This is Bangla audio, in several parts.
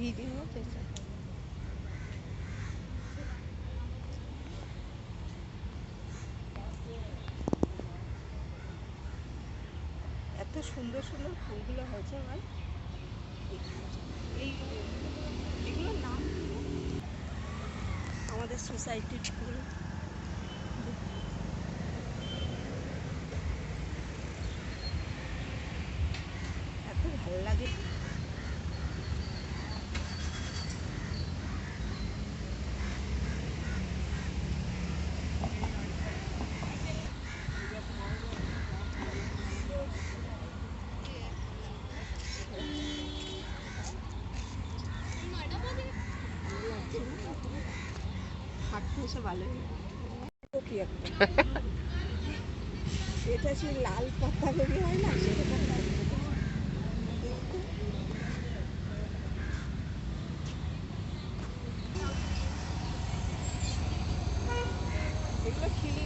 ভিডিও এত সুন্দর সুন্দর ফুলগুলো হয়েছে আমার। এগুলোর নাম আমাদের সোসাইটির ফুল। এত ভালো লাগে। হাঁটতে এসে ভালো কি একটা এটা সে লাল পাতা বেরিয়ে হয় না সেরকম লাগবে। এগুলো খিলি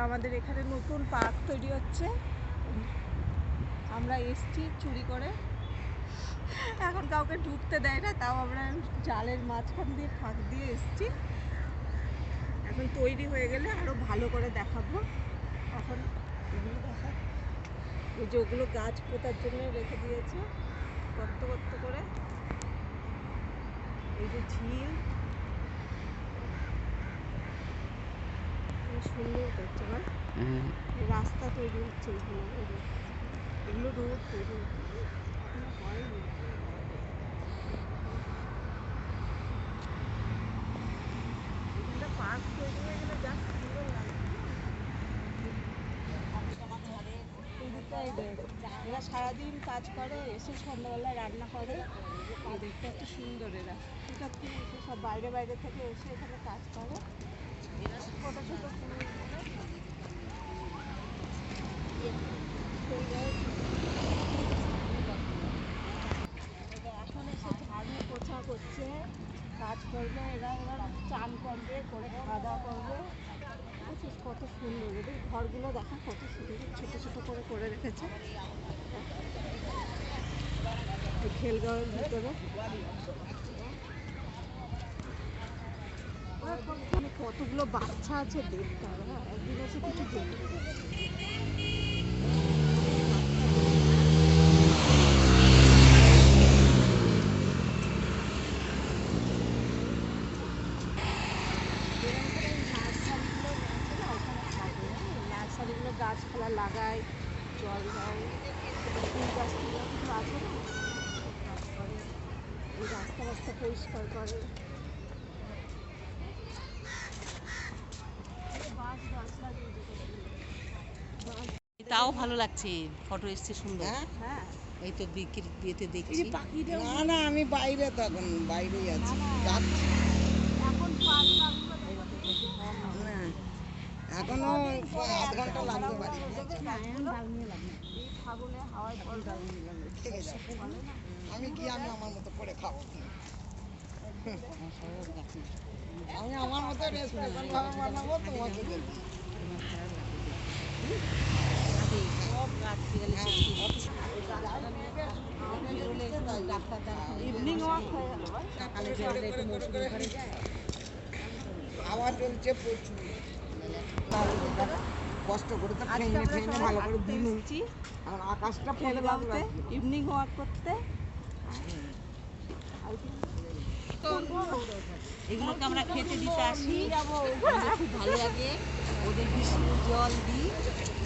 আমাদের এখানে নতুন পার্ক তৈরি হচ্ছে। আমরা এসছি চুরি করে, এখন কাউকে ঢুকতে দেয় না, তাও আমরা জালের মাঝখান দিয়ে ফাঁক দিয়ে এসছি। এখন তৈরি হয়ে গেলে আরো ভালো করে দেখাবো। এখন এগুলো দেখা, এই যে ওগুলো গাছ পোতার জন্য রেখে দিয়েছে গর্ত গর্ত করে। এই যে ঝিল সুন্দর করছে না, রাস্তা তৈরি হচ্ছে। এগুলো রোড তৈরি হচ্ছে, এখনো হয়নি। এখানটা পার্ক তৈরি হয়ে গেলে যা সুন্দর লাগবে। এরা সারাদিন কাজ করে, এসে সন্ধ্যাবেলা রান্না করে। দেখতে এত সুন্দর। এরা কোথার থেকে এসে সব বাইরে বাইরে থেকে এসে এখানে কাজ করে। ছোটো ছোটো ফুল এখন এসে ঝাড়ু পোছা করছে, কাজ করবে। এরা এবার চান করবে, করে খাওয়া দাওয়া করবে। কত সুন্দর এদের ঘরগুলো দেখা, কত সুন্দর ছোটো ছোটো করে করে রেখেছে খেলগাঁওয়ের ভিতরে। কতগুলো বাচ্চা আছে দেখতে হবে, একদিন এসে কিছু দেখতে। নার্সারিগুলো গাছপালা লাগায়, জল দেয়, ফুল গাছগুলো কিছু আছে না, কাজ করে। এই রাস্তা রাস্তা পরিষ্কার করে। তাও ভালো লাগছে, ফটো এসছে সুন্দর। হ্যাঁ এই তো বিয়েতে দেখছি। না না আমি বাইরে, তখন বাইরেই আছি, যাচ্ছি এখনো আধ ঘন্টা লাগবে বাড়ি। আমি কি আমি আমার মতো করে খাবো, আমি আমার মতো রেস্টুরেন্ট ভাবে বানাবো, তোমাকে দেবো। ইভিনিং ওয়াক হয়ে গেল। হাওয়া চলছে প্রচুর, কষ্ট করে তো ট্রেনে ট্রেনে ভালো করে দিন আর আকাশটা ফেলে খেলগাঁওতে ইভিনিং ওয়াক করতে। এগুলোকে আমরা খেতে দিতে আসি, খুব ভালো লাগে। ওদের বৃষ্টির জল দিই,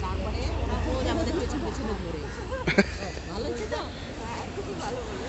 তারপরে ওরা রোজ আমাদের পেছনে পেছনে ঘোরে। ভালো হচ্ছে তো, খুবই ভালো বলে।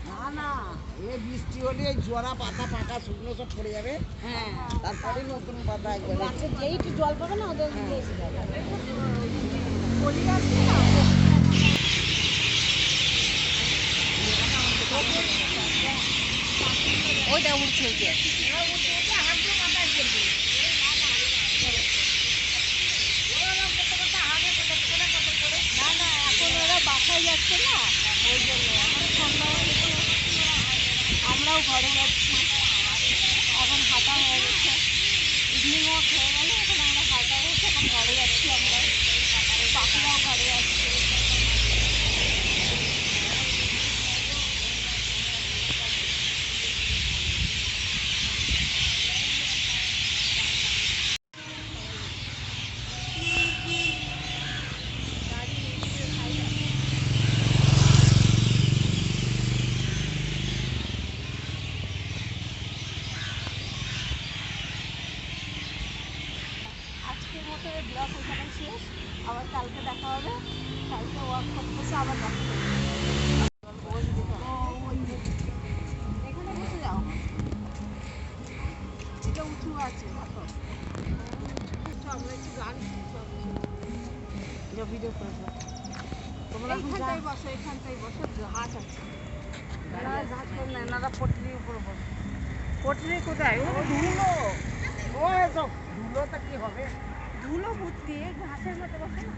না না এই বৃষ্টি হলে এই জোড়া পাতা পাকা শুকনো সব পড়ে যাবে, হ্যাঁ তারপরে নতুন পাতা একবার গাছে যেই একটু জল পাবে না ওদের মধ্যে এসে যাবে। কলি আছে না ওইটা উঠছে ওই যে। না না এখন ওরা বাসায় যাচ্ছে না ওই জন্য এখন সন্ধ্যা হয়ে গেছে। আমরাও ঘরে যাচ্ছি এখন হাঁটা হয়ে গেছে ইভিনিং ওয়াক হয়ে গেলে এখন আমরা হাঁটা হয়েছে এখন ঘরে যাচ্ছি আমরা পাখিরাও ঘরে যাচ্ছে আজকের মতো এই ব্লগ এখানে শেষ আবার কালকে দেখা হবে কালকে ওয়াক করতেছে আবার দেখা হবে এখানে বসে যাও এটা উঁচু আছে দেখো একটু আমরা একটু গান ভিডিও করবো তোমরা এখন যা এখানটাই বসো ঘাস আছে ঘাস করে না এনারা পটরির উপর বসে। পটরি কোথায় ও ধুলো, ও এসব ধুলোটা কি হবে? ধুলো ভর্তি এই ঘাসের মতো বসে না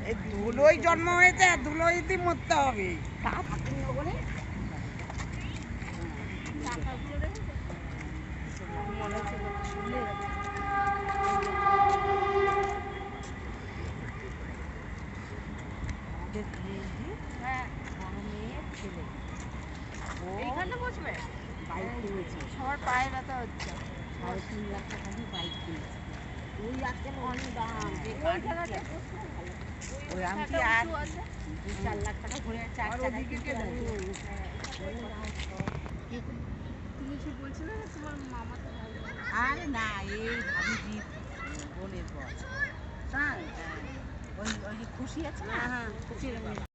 এই ধুলোই জন্ম হয়েছে, আর ধুলোইতেই মরতে হবে। তা থাকেন না বলে টাকাগুলো রেখেছে মনে হচ্ছে শুনে আমাদের মেয়েটি হ্যাঁ বড় মেয়ে ছেলে ও এইখানে বসবে বাইক কিনেছে, সবার পায়ে ব্যথা হচ্ছে 3.5 লাখ টাকা দিয়ে বাইক কিনেছে। ওই আজকাল অনেক দাম যে ওই কাঠ জায়গাটা দিচ্ছে। বসলে ভালো। ওই আমি কি একটা আর উঁচু আছে 4 লাখ টাকা ঘুরে 4 আর টাকা ওদিকে কে কিনতে যাবে? তুমি কি বলছিলে না তোমার মামা তো ভাই আরে না এই ভাবিজি বোনের বর তাই? ওই ওই যে খুশি আছে না হ্যাঁ, খুশির মেয়ে।